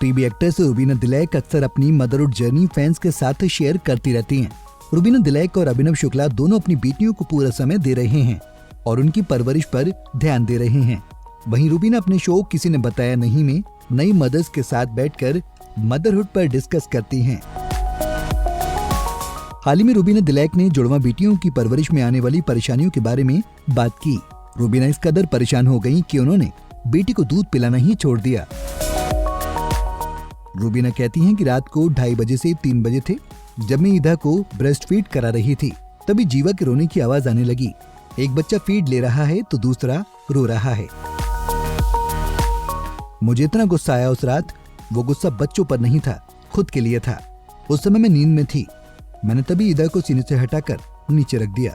TV actress Rubina Dilaik अक्सर अपनी motherhood journey fans के साथ शेयर करती रहती हैं। रुबीना दिलैक और अभिनव शुक्ला दोनों अपनी बेटियों को पूरा समय दे रहे हैं और उनकी परवरिश पर ध्यान दे रहे हैं। वहीं रुबीना अपने शो किसी ने बताया नहीं में नई मदर्स के साथ बैठकर मदरहुड पर डिस्कस करती हैं। हाल ही में रुबीना दिलैक ने जुड़वा बेटियों की परवरिश में आने वाली परेशानियों के बारे में बात की। रुबीना इस कदर परेशान हो गईं कि उन्होंने बेटी को दूध पिलाना ही छोड़ दिया। रुबीना कहती हैं कि रात को 2:30 बजे से 3 बजे थे जब मैं ईदा को ब्रेस्ट फीड करा रही थी, तभी जीवा के रोने की आवाज आने लगी। एक बच्चा फीड ले रहा है तो दूसरा रो रहा है। मुझे इतना गुस्सा आया उस रात। वो गुस्सा बच्चों पर नहीं था, खुद के लिए था। उस समय मैं नींद में थी। मैंने तभी ईदा को सीने से हटाकर नीचे रख दिया।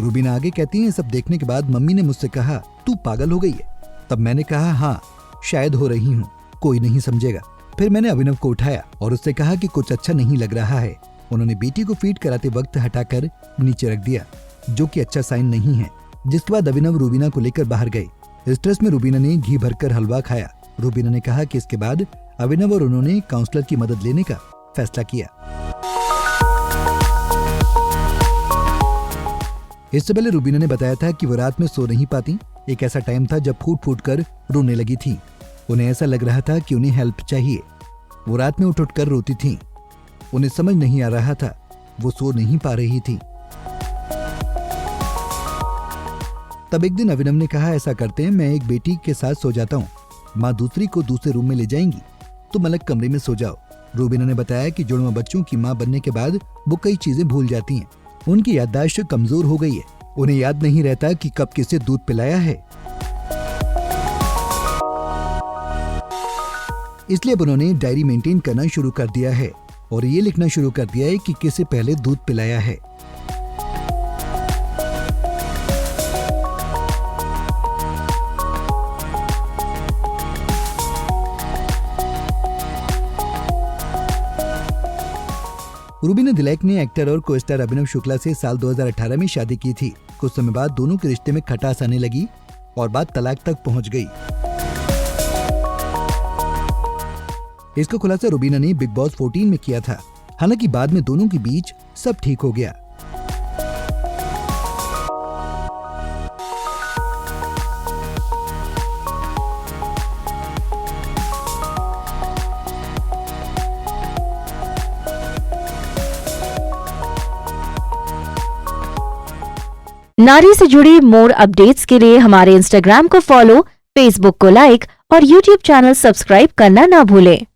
रुबीना आगे कहती है, सब देखने के बाद मम्मी ने मुझसे कहा, तू पागल हो गई है। तब मैंने कहा, हाँ शायद हो रही हूँ, कोई नहीं समझेगा। फिर मैंने अभिनव को उठाया और उससे कहा कि कुछ अच्छा नहीं लग रहा है। उन्होंने बेटी को फीड कराते वक्त हटाकर नीचे रख दिया, जो कि अच्छा साइन नहीं है। जिसके बाद अभिनव रुबीना को लेकर बाहर गए। स्ट्रेस में रुबीना ने घी भरकर हलवा खाया। रुबीना ने कहा कि इसके बाद अभिनव और उन्होंने काउंसलर की मदद लेने का फैसला किया। इससे पहले रुबीना ने बताया था कि वो रात में सो नहीं पाती। एक ऐसा टाइम था जब फूट फूट कर रोने लगी थी। उन्हें ऐसा लग रहा था कि उन्हें हेल्प चाहिए। वो रात में उठ उठ कर रोती थी। उन्हें समझ नहीं आ रहा था, वो सो नहीं पा रही थी। तब एक दिन अभिनव ने कहा, ऐसा करते हैं, मैं एक बेटी के साथ सो जाता हूँ, माँ दूसरी को दूसरे रूम में ले जाएंगी, तुम अलग कमरे में सो जाओ। रुबीना ने बताया कि जुड़वा बच्चों की माँ बनने के बाद वो कई चीजें भूल जाती हैं। उनकी याददाश्त कमजोर हो गई है। उन्हें याद नहीं रहता कि कब किसे दूध पिलाया है। इसलिए अब उन्होंने डायरी मेंटेन करना शुरू कर दिया है और ये लिखना शुरू कर दिया है कि किसे पहले दूध पिलाया है। रुबीना दिलैक ने एक्टर और को स्टार अभिनव शुक्ला से साल 2018 में शादी की थी। कुछ समय बाद दोनों के रिश्ते में खटास आने लगी और बात तलाक तक पहुंच गई। इसका खुलासा रुबीना ने बिग बॉस 14 में किया था। हालांकि बाद में दोनों के बीच सब ठीक हो गया। नारी से जुड़ी मोर अपडेट्स के लिए हमारे इंस्टाग्राम को फॉलो, फेसबुक को लाइक और यूट्यूब चैनल सब्सक्राइब करना ना भूलें।